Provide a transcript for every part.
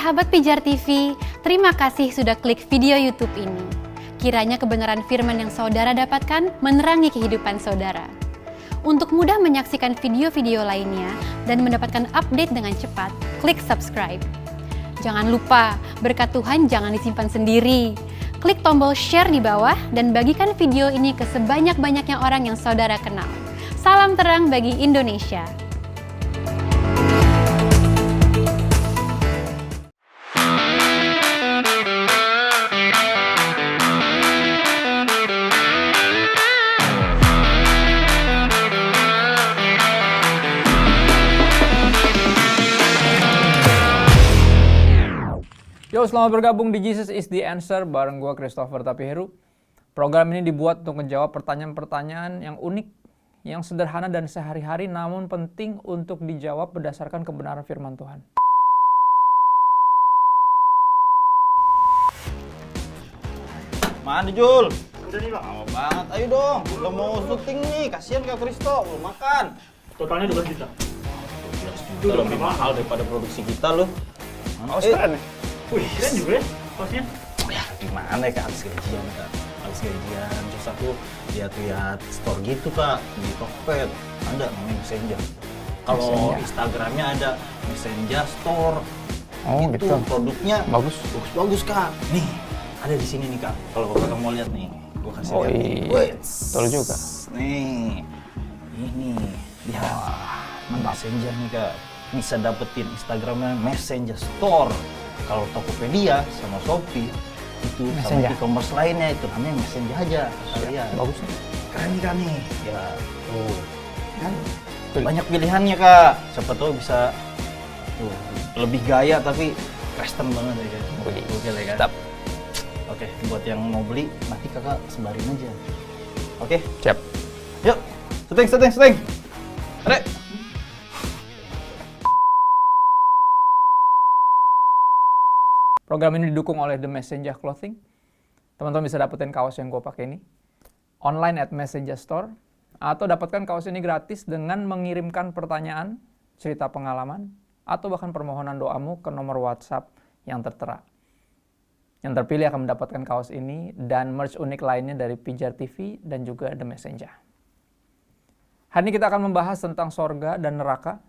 Sahabat Pijar TV, terima kasih sudah klik video YouTube ini. Kiranya kebenaran firman yang saudara dapatkan menerangi kehidupan saudara. Untuk mudah menyaksikan video-video lainnya dan mendapatkan update dengan cepat, klik subscribe. Jangan lupa, berkat Tuhan jangan disimpan sendiri. Klik tombol share di bawah dan bagikan video ini ke sebanyak-banyaknya orang yang saudara kenal. Salam terang bagi Indonesia. Yo, selamat bergabung di Jesus is the Answer bareng gue Christopher Tapiheru. Program ini dibuat untuk menjawab pertanyaan-pertanyaan yang unik, yang sederhana dan sehari-hari namun penting untuk dijawab berdasarkan kebenaran firman Tuhan. Mana Jul? Udah nih bang. Lama banget, ayo dong. Udah mau syuting nih, kasihan Kak Kristo, belum makan. Totalnya 12 juta. 12 juta lebih mahal daripada produksi kita loh. Oh, keren ya? Wih, keren juga ya kosnya. Ya, gimana ya Kak, habis gajian Kak. Habis gajian, terus aku lihat-lihat store gitu Kak, di Tokped. Ada namanya Messenger. Kalau Instagramnya ada Messenger Store. Oh gitu. Produknya Bagus. Bagus Kak. Nih, ada di sini nih Kak. Kalau Bapak mau lihat nih, gua kasih lihat nih. Iya. Betul juga. Nih, ini lihat. Messenger nih Kak. Bisa dapetin Instagramnya Messenger Store. Kalau Tokopedia sama Shopee itu Messenger. sama e-commerce lainnya itu namanya Messenger aja. Kalian. Bagus nih. Keren nih Kak nih. Ya, tuh. Kan banyak pilihannya Kak. Siapa tahu bisa tuh, lebih gaya tapi Kristen banget ya Kak. Oke lah Kak. Oke, buat yang mau beli nanti Kakak sebarin aja. Oke? Siap. Yuk, syuting. Rek. Program ini didukung oleh The Messenger Clothing. Teman-teman bisa dapetin kaos yang gue pakai ini online at Messenger Store, atau dapatkan kaos ini gratis dengan mengirimkan pertanyaan, cerita pengalaman, atau bahkan permohonan doamu ke nomor WhatsApp yang tertera. Yang terpilih akan mendapatkan kaos ini dan merch unik lainnya dari Pijar TV dan juga The Messenger. Hari ini kita akan membahas tentang sorga dan neraka.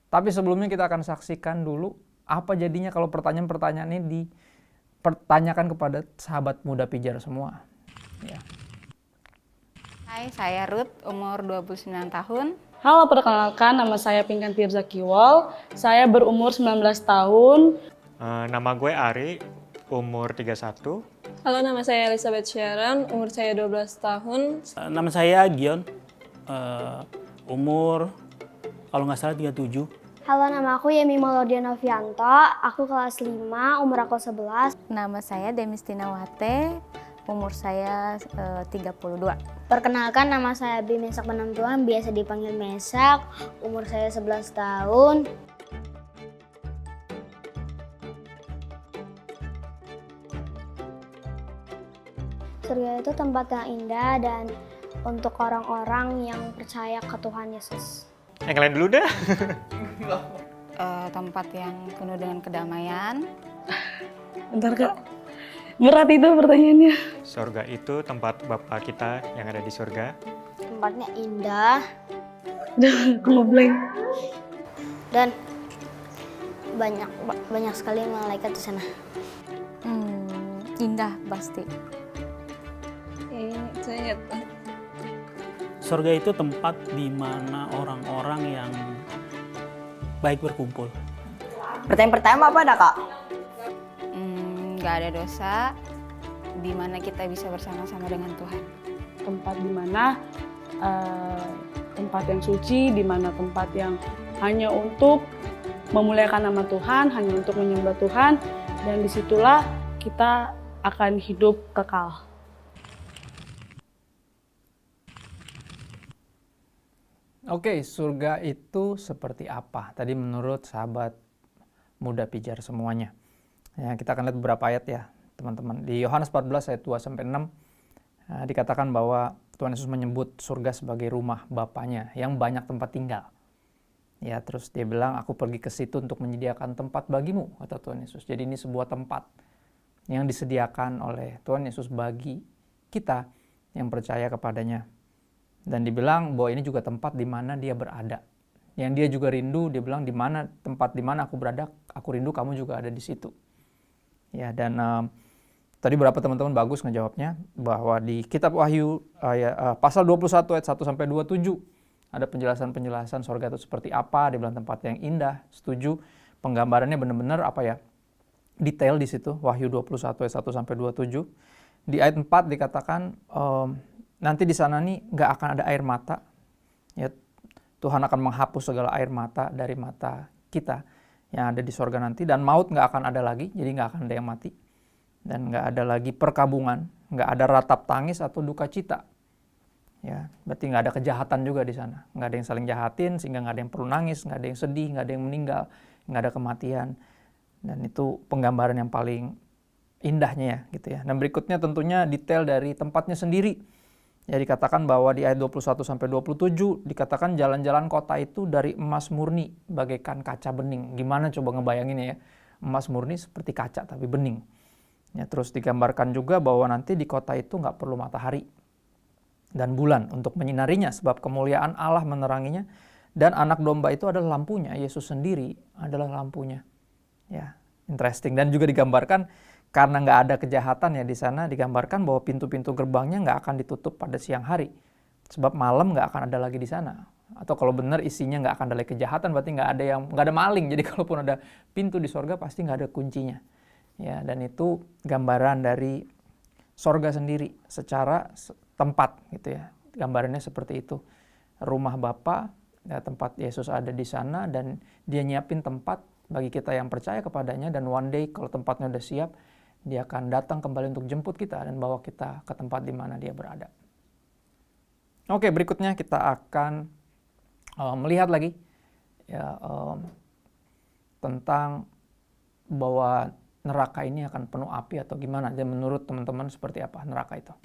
Tapi sebelumnya kita akan saksikan dulu apa jadinya kalau pertanyaan-pertanyaan ini dipertanyakan kepada sahabat muda Pijar semua. Ya. Hai, saya Ruth, umur 29 tahun. Halo, perkenalkan nama saya Pinkan Tirza Kiwol. Saya berumur 19 tahun. Nama gue Ari, umur 31. Halo, nama saya Elizabeth Sharon, umur saya 12 tahun. Nama saya Gion, umur kalau nggak salah 37. Halo, nama aku Yemi Maulodia Novianto, aku kelas 5, umur aku 11. Nama saya Demistina Wate, umur saya 32. Perkenalkan, nama saya Bi Mesak Penentuan, biasa dipanggil Mesak, umur saya 11 tahun. Surga itu tempat yang indah dan untuk orang-orang yang percaya ke Tuhan Yesus. Yang lain dulu dah. Tempat yang penuh dengan kedamaian. Bentar Kak, berat itu pertanyaannya. Surga itu tempat Bapa kita yang ada di surga. Tempatnya indah Aku ngeblank. dan banyak sekali malaikat di sana. Indah pasti. Saya ingat. Surga itu tempat di mana orang-orang yang baik berkumpul. Pertanyaan pertama apa ada Kak? Nggak ada dosa, di mana kita bisa bersama-sama dengan Tuhan. Tempat di mana tempat yang suci, di mana tempat yang hanya untuk memuliakan nama Tuhan, hanya untuk menyembah Tuhan, dan disitulah kita akan hidup kekal. Oke, surga itu seperti apa? Tadi menurut sahabat muda Pijar semuanya. Ya, kita akan lihat beberapa ayat ya, teman-teman. Di Yohanes 14 ayat 2-6 dikatakan bahwa Tuhan Yesus menyebut surga sebagai rumah Bapanya yang banyak tempat tinggal. Ya, terus dia bilang, aku pergi ke situ untuk menyediakan tempat bagimu, kata Tuhan Yesus. Jadi ini sebuah tempat yang disediakan oleh Tuhan Yesus bagi kita yang percaya kepadanya. Dan dibilang bahwa ini juga tempat di mana dia berada. Yang dia juga rindu, dia bilang tempat di mana aku berada, aku rindu kamu juga ada di situ. Ya, dan tadi beberapa teman-teman bagus ngejawabnya bahwa di kitab Wahyu pasal 21 ayat 1 sampai 27 ada penjelasan-penjelasan sorga itu seperti apa. Dia bilang tempat yang indah, setuju. Penggambarannya benar-benar detail di situ. Wahyu 21 ayat 1 sampai 27. Di ayat 4 dikatakan nanti di sana nih nggak akan ada air mata. Ya, Tuhan akan menghapus segala air mata dari mata kita yang ada di sorga nanti, dan maut nggak akan ada lagi, jadi nggak akan ada yang mati, dan nggak ada lagi perkabungan, nggak ada ratap tangis atau duka cita. Ya, berarti nggak ada kejahatan juga di sana, nggak ada yang saling jahatin, sehingga nggak ada yang perlu nangis, nggak ada yang sedih, nggak ada yang meninggal, nggak ada kematian. Dan itu penggambaran yang paling indahnya ya, gitu ya. Dan berikutnya tentunya detail dari tempatnya sendiri. Ya, dikatakan bahwa di ayat 21 sampai 27 dikatakan jalan-jalan kota itu dari emas murni bagaikan kaca bening. Gimana coba ngebayanginnya ya? Emas murni seperti kaca tapi bening. Ya, terus digambarkan juga bahwa nanti di kota itu nggak perlu matahari dan bulan untuk menyinarinya sebab kemuliaan Allah meneranginya, dan anak domba itu adalah lampunya. Yesus sendiri adalah lampunya. Ya, interesting. Dan juga digambarkan karena nggak ada kejahatan ya di sana, digambarkan bahwa pintu-pintu gerbangnya nggak akan ditutup pada siang hari sebab malam nggak akan ada lagi di sana. Atau kalau benar isinya nggak akan ada lagi kejahatan, berarti nggak ada maling. Jadi kalaupun ada pintu di sorga pasti nggak ada kuncinya. Ya, dan itu gambaran dari sorga sendiri secara tempat gitu ya. Gambarannya seperti itu. Rumah Bapa, ya, tempat Yesus ada di sana, dan dia nyiapin tempat bagi kita yang percaya kepadanya, dan one day kalau tempatnya udah siap, dia akan datang kembali untuk jemput kita dan bawa kita ke tempat di mana dia berada. Oke, berikutnya kita akan melihat lagi ya, tentang bahwa neraka ini akan penuh api atau gimana, dan menurut teman-teman seperti apa neraka itu.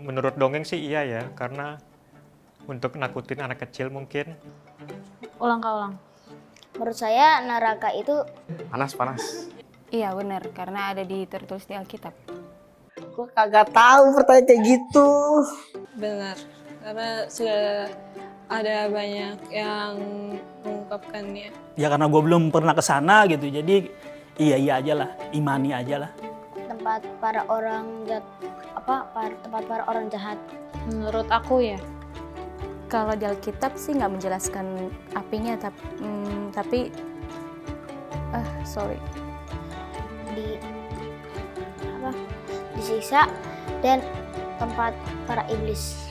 Menurut dongeng sih iya ya, karena untuk nakutin anak kecil mungkin. Ulang Kak, ulang. Menurut saya neraka itu Panas. Iya benar, karena ada tertulis di Alkitab. Gue kagak tahu pertanyaan kayak gitu. Benar, karena sudah ada banyak yang mengungkapkannya. Ya karena gue belum pernah ke sana gitu, jadi iya aja lah, imani aja lah. tempat para orang tempat para orang jahat. Menurut aku ya, Kalau di Alkitab sih nggak menjelaskan apinya, tapi Disiksa dan tempat para iblis.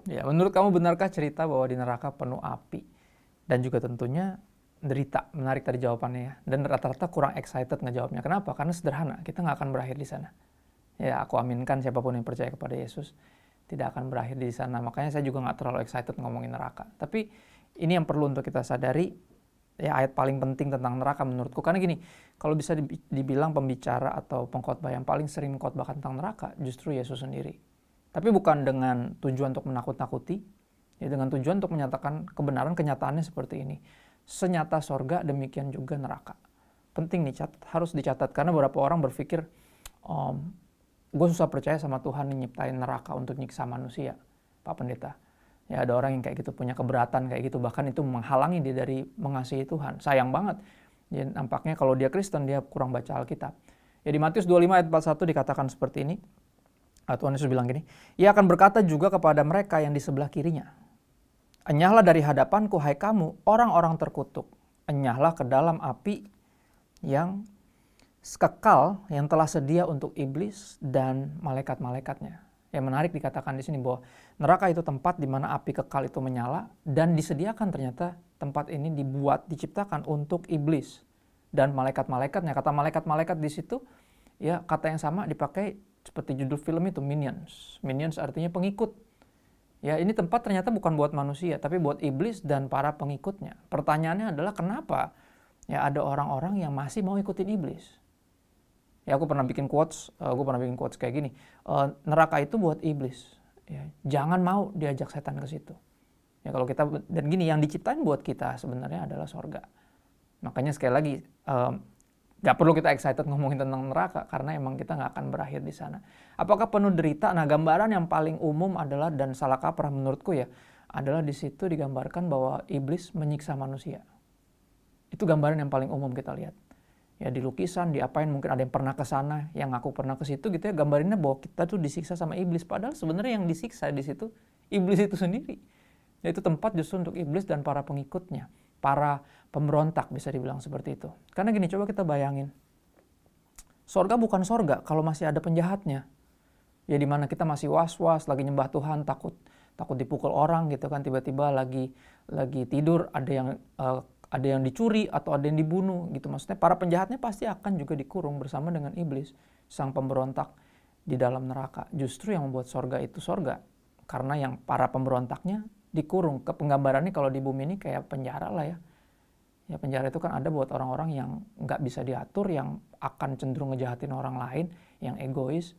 Ya, menurut kamu benarkah cerita bahwa di neraka penuh api dan juga tentunya derita? Menarik tadi jawabannya ya. Dan rata-rata kurang excited ngejawabnya. Kenapa? Karena sederhana, kita nggak akan berakhir di sana. Ya, aku aminkan siapapun yang percaya kepada Yesus tidak akan berakhir di sana. Makanya saya juga nggak terlalu excited ngomongin neraka. Tapi ini yang perlu untuk kita sadari, ya ayat paling penting tentang neraka menurutku. Karena gini, kalau bisa dibilang pembicara atau pengkhotbah yang paling sering mengkhotbahkan tentang neraka, justru Yesus sendiri. Tapi bukan dengan tujuan untuk menakut-nakuti, ya dengan tujuan untuk menyatakan kebenaran, kenyataannya seperti ini. Senyata sorga, demikian juga neraka. Penting nih, harus dicatat. Karena beberapa orang berpikir, gue susah percaya sama Tuhan yang nyiptain neraka untuk nyiksa manusia, Pak Pendeta. Ya ada orang yang kayak gitu, punya keberatan kayak gitu, bahkan itu menghalangi dia dari mengasihi Tuhan. Sayang banget. Ya, nampaknya kalau dia Kristen, dia kurang baca Alkitab. Ya di Matius 25 ayat 41 dikatakan seperti ini. Tuhan Yesus bilang gini, Ia akan berkata juga kepada mereka yang di sebelah kirinya, enyahlah dari hadapanku, hai kamu, orang-orang terkutuk. Enyahlah ke dalam api yang kekal yang telah sedia untuk iblis dan malaikat-malaikatnya. Yang menarik dikatakan di sini bahwa neraka itu tempat di mana api kekal itu menyala dan disediakan, ternyata tempat ini diciptakan untuk iblis dan malaikat-malaikatnya. Kata malaikat-malaikat di situ ya kata yang sama dipakai seperti judul film itu, Minions. Minions artinya pengikut. Ya ini tempat ternyata bukan buat manusia tapi buat iblis dan para pengikutnya. Pertanyaannya adalah kenapa ya ada orang-orang yang masih mau ikutin iblis. Ya aku pernah bikin quotes kayak gini, neraka itu buat iblis. Ya, jangan mau diajak setan ke situ. Ya kalau kita, dan gini, yang diciptain buat kita sebenarnya adalah sorga. Makanya sekali lagi, gak perlu kita excited ngomongin tentang neraka, karena emang kita gak akan berakhir di sana. Apakah penuh derita? Nah, gambaran yang paling umum adalah, dan salah kaprah menurutku ya, adalah di situ digambarkan bahwa iblis menyiksa manusia. Itu gambaran yang paling umum kita lihat. Ya di lukisan, diapain, mungkin ada yang pernah ke sana, yang aku pernah ke situ gitu ya, gambarinnya bahwa kita tuh disiksa sama iblis. Padahal sebenarnya yang disiksa di situ iblis itu sendiri. Itu tempat justru untuk iblis dan para pengikutnya, para pemberontak bisa dibilang seperti itu. Karena gini, coba kita bayangin, sorga bukan sorga kalau masih ada penjahatnya. Ya dimana kita masih was-was, lagi nyembah Tuhan, takut dipukul orang gitu kan, tiba-tiba lagi tidur ada yang dicuri atau ada yang dibunuh gitu. Maksudnya para penjahatnya pasti akan juga dikurung bersama dengan iblis, sang pemberontak di dalam neraka. Justru yang membuat sorga itu sorga, karena yang para pemberontaknya dikurung. Ke penggambarannya kalau di bumi ini kayak penjara lah ya. Ya penjara itu kan ada buat orang-orang yang nggak bisa diatur, yang akan cenderung ngejahatin orang lain, yang egois.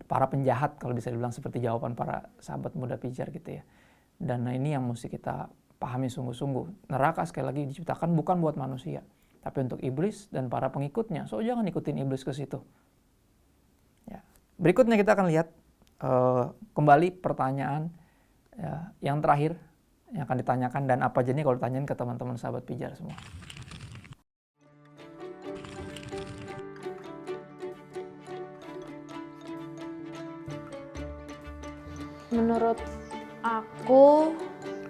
Para penjahat kalau bisa dibilang, seperti jawaban para sahabat muda pijar gitu ya. Dan ini yang mesti kita pahami sungguh-sungguh. Neraka sekali lagi diciptakan bukan buat manusia, tapi untuk iblis dan para pengikutnya. So jangan ikutin iblis ke situ. Ya. Berikutnya kita akan lihat kembali pertanyaan ya, yang terakhir yang akan ditanyakan, dan apa aja nih kalau ditanyain ke teman-teman sahabat pijar semua. Menurut aku,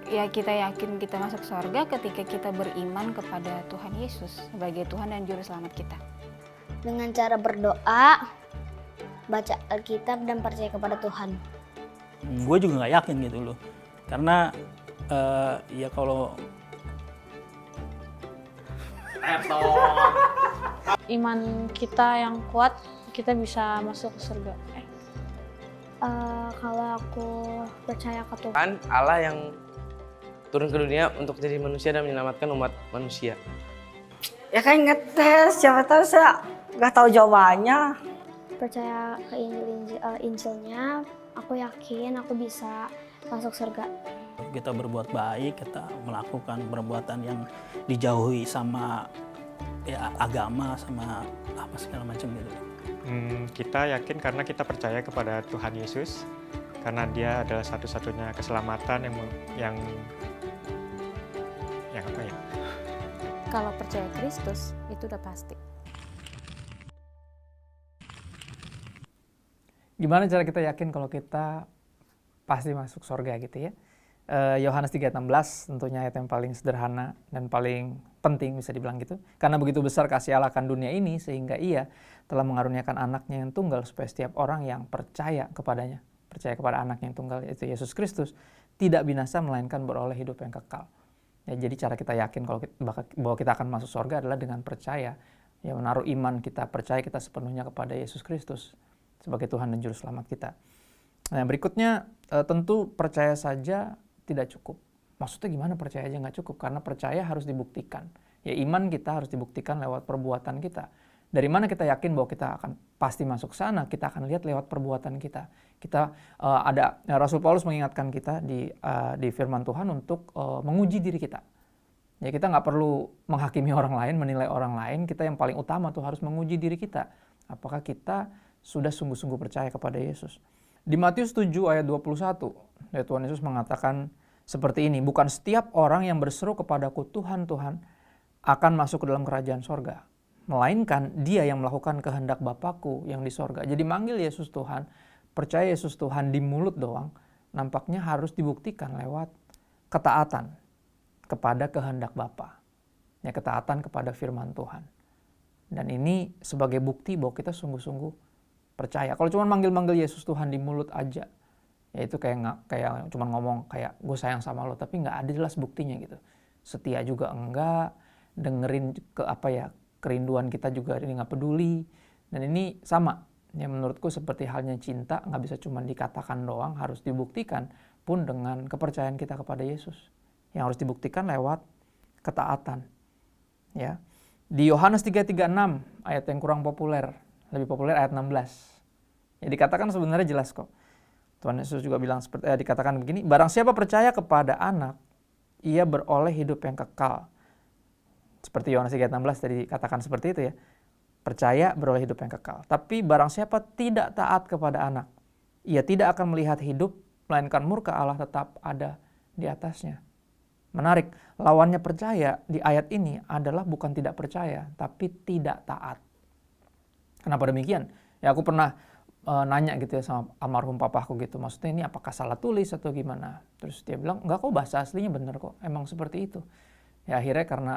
ya kita yakin kita masuk surga ketika kita beriman kepada Tuhan Yesus sebagai Tuhan dan Juru Selamat kita. Dengan cara berdoa, baca Alkitab, dan percaya kepada Tuhan. Gue juga nggak yakin gitu loh, karena ya kalau Iman kita yang kuat, kita bisa masuk ke surga. Kalau aku percaya ke Tuhan. Kan Allah yang turun ke dunia untuk jadi manusia dan menyelamatkan umat manusia. Ya kan ngetes, siapa tahu saya nggak tahu jawabannya. Percaya ke Injilnya, aku yakin aku bisa masuk surga. kita berbuat baik, kita melakukan perbuatan yang dijauhi sama ya agama, sama apa segala macam gitu. Kita yakin karena kita percaya kepada Tuhan Yesus, karena Dia adalah satu-satunya keselamatan yang apa ya? Kalau percaya Kristus itu udah pasti. Gimana cara kita yakin kalau kita pasti masuk surga gitu ya? Yohanes 3:16 tentunya ayat yang paling sederhana dan paling penting bisa dibilang gitu. Karena begitu besar kasih Allah akan dunia ini sehingga Ia telah mengaruniakan anaknya yang tunggal supaya setiap orang yang percaya kepadanya, percaya kepada anaknya yang tunggal yaitu Yesus Kristus, tidak binasa melainkan beroleh hidup yang kekal. Ya, jadi cara kita yakin bahwa kita akan masuk surga adalah dengan percaya, ya menaruh iman kita, percaya kita sepenuhnya kepada Yesus Kristus sebagai Tuhan dan Juru Selamat kita. Nah berikutnya tentu percaya saja tidak cukup. Maksudnya gimana percaya aja nggak cukup? Karena percaya harus dibuktikan. Ya iman kita harus dibuktikan lewat perbuatan kita. Dari mana kita yakin bahwa kita akan pasti masuk sana? Kita akan lihat lewat perbuatan kita. Rasul Paulus mengingatkan kita di firman Tuhan untuk menguji diri kita. Ya kita nggak perlu menghakimi orang lain, menilai orang lain. Kita yang paling utama tuh harus menguji diri kita. Apakah kita sudah sungguh-sungguh percaya kepada Yesus? Di Matius 7 ayat 21, Tuhan Yesus mengatakan seperti ini, bukan setiap orang yang berseru kepadaku Tuhan, Tuhan akan masuk ke dalam kerajaan sorga, melainkan dia yang melakukan kehendak Bapakku yang di sorga. Jadi manggil Yesus Tuhan, percaya Yesus Tuhan di mulut doang, nampaknya harus dibuktikan lewat ketaatan kepada kehendak Bapa, ya ketaatan kepada firman Tuhan. Dan ini sebagai bukti bahwa kita sungguh-sungguh percaya. Kalau cuma manggil-manggil Yesus Tuhan di mulut aja, ya itu kayak cuma ngomong kayak gue sayang sama lo, tapi nggak ada jelas buktinya gitu. Setia juga enggak, dengerin kerinduan kita juga ini nggak peduli. Dan ini sama, ya menurutku seperti halnya cinta, nggak bisa cuma dikatakan doang, harus dibuktikan pun dengan kepercayaan kita kepada Yesus. Yang harus dibuktikan lewat ketaatan. Ya. Di Yohanes 3:36, ayat yang kurang populer, lebih populer ayat 16. Ya, dikatakan sebenarnya jelas kok. Tuhan Yesus juga bilang seperti dikatakan begini, barang siapa percaya kepada anak, ia beroleh hidup yang kekal. Seperti Yohanes 3:16 tadi dikatakan seperti itu ya. Percaya beroleh hidup yang kekal. Tapi barang siapa tidak taat kepada anak, ia tidak akan melihat hidup, melainkan murka Allah tetap ada di atasnya. Menarik, lawannya percaya di ayat ini adalah bukan tidak percaya, tapi tidak taat. Kenapa demikian? Ya aku pernah nanya gitu ya sama almarhum papaku gitu, maksudnya ini apakah salah tulis atau gimana? Terus dia bilang, enggak kok, bahasa aslinya bener kok, emang seperti itu. Ya akhirnya karena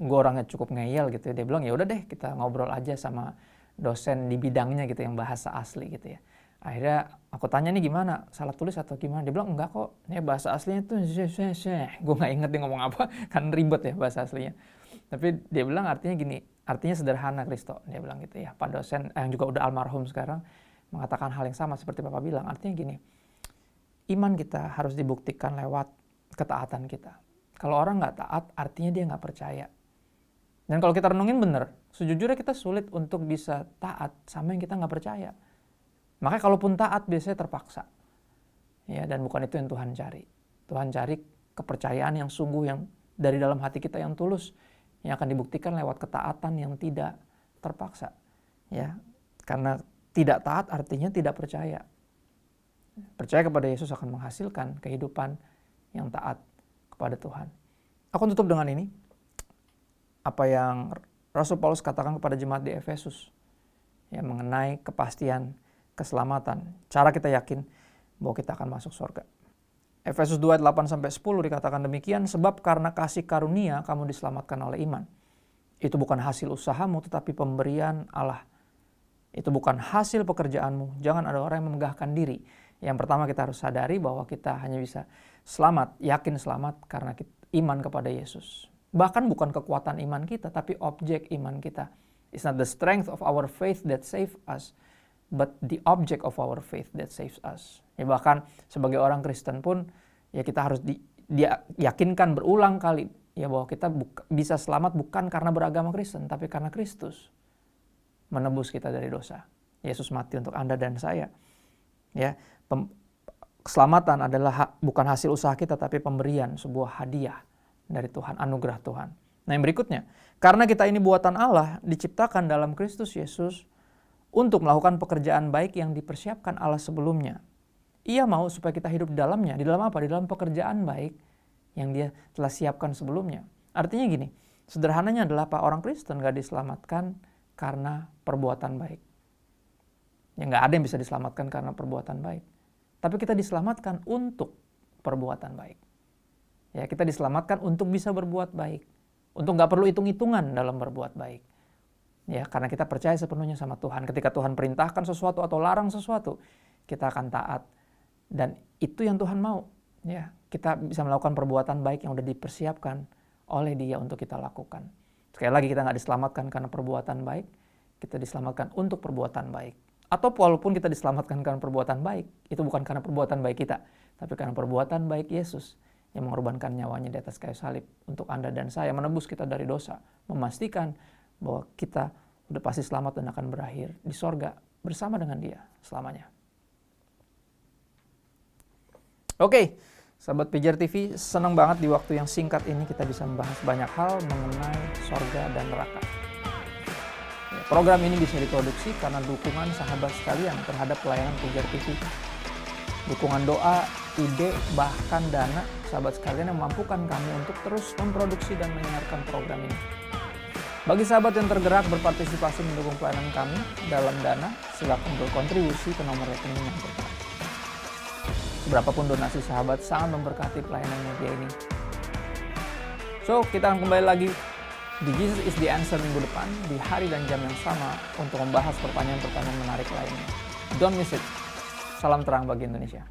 gue orangnya cukup ngeyel gitu ya, dia bilang ya udah deh kita ngobrol aja sama dosen di bidangnya gitu yang bahasa asli gitu ya. Akhirnya aku tanya nih gimana, salah tulis atau gimana? Dia bilang enggak kok, ini bahasa aslinya tuh gue nggak inget dia ngomong apa, kan ribet ya bahasa aslinya. Tapi dia bilang artinya gini, artinya sederhana Kristo, dia bilang gitu ya. Pak dosen yang juga udah almarhum sekarang mengatakan hal yang sama seperti Bapak bilang, artinya gini, iman kita harus dibuktikan lewat ketaatan kita. Kalau orang nggak taat, artinya dia nggak percaya. Dan kalau kita renungin bener, sejujurnya kita sulit untuk bisa taat sama yang kita nggak percaya. Makanya kalaupun taat biasanya terpaksa. Ya, dan bukan itu yang Tuhan cari. Tuhan cari kepercayaan yang sungguh, yang dari dalam hati kita yang tulus, yang akan dibuktikan lewat ketaatan yang tidak terpaksa. Ya, karena tidak taat artinya tidak percaya. Percaya kepada Yesus akan menghasilkan kehidupan yang taat kepada Tuhan. Aku tutup dengan ini. Apa yang Rasul Paulus katakan kepada jemaat di Efesus. Ya, mengenai kepastian keselamatan. Cara kita yakin bahwa kita akan masuk surga. Efesus 2:8-10 dikatakan demikian, sebab karena kasih karunia kamu diselamatkan oleh iman. Itu bukan hasil usahamu tetapi pemberian Allah. Itu bukan hasil pekerjaanmu. Jangan ada orang yang memegahkan diri. Yang pertama kita harus sadari bahwa kita hanya bisa selamat, yakin selamat karena iman kepada Yesus. Bahkan bukan kekuatan iman kita, tapi objek iman kita. It's not the strength of our faith that save us, but the object of our faith that saves us. Ya, bahkan sebagai orang Kristen pun ya kita harus diyakinkan berulang kali ya bahwa kita bisa selamat bukan karena beragama Kristen, tapi karena Kristus menebus kita dari dosa. Yesus mati untuk Anda dan saya. Ya, keselamatan adalah bukan hasil usaha kita, tapi pemberian, sebuah hadiah dari Tuhan, anugerah Tuhan. Nah yang berikutnya, karena kita ini buatan Allah, diciptakan dalam Kristus Yesus untuk melakukan pekerjaan baik yang dipersiapkan Allah sebelumnya. Ia mau supaya kita hidup di dalamnya. Di dalam apa? Di dalam pekerjaan baik yang dia telah siapkan sebelumnya. Artinya gini, sederhananya adalah Pak, orang Kristen gak diselamatkan karena perbuatan baik. Ya gak ada yang bisa diselamatkan karena perbuatan baik. Tapi kita diselamatkan untuk perbuatan baik. Ya, kita diselamatkan untuk bisa berbuat baik. Untuk gak perlu hitung-hitungan dalam berbuat baik. Ya, karena kita percaya sepenuhnya sama Tuhan. Ketika Tuhan perintahkan sesuatu atau larang sesuatu, kita akan taat. Dan itu yang Tuhan mau. Ya, kita bisa melakukan perbuatan baik yang sudah dipersiapkan oleh Dia untuk kita lakukan. Sekali lagi, kita gak diselamatkan karena perbuatan baik. Kita diselamatkan untuk perbuatan baik. Atau walaupun kita diselamatkan karena perbuatan baik, itu bukan karena perbuatan baik kita, tapi karena perbuatan baik Yesus yang mengorbankan nyawanya di atas kayu salib untuk Anda dan saya, menebus kita dari dosa, memastikan bahwa kita sudah pasti selamat dan akan berakhir di sorga bersama dengan Dia selamanya. Oke, sahabat Pijar TV, senang banget di waktu yang singkat ini kita bisa membahas banyak hal mengenai sorga dan neraka. Program ini bisa diproduksi karena dukungan sahabat sekalian terhadap pelayanan Pijar TV. Dukungan doa, ide, bahkan dana sahabat sekalian yang memampukan kami untuk terus memproduksi dan menyiarkan program ini. Bagi sahabat yang tergerak berpartisipasi mendukung pelayanan kami dalam dana, silakan berkontribusi ke nomor rekening yang tertera. Seberapapun donasi sahabat sangat memberkati pelayanan media ini. So, kita akan kembali lagi di Jesus is the Answer minggu depan, di hari dan jam yang sama untuk membahas pertanyaan-pertanyaan menarik lainnya. Don't miss it. Salam terang bagi Indonesia.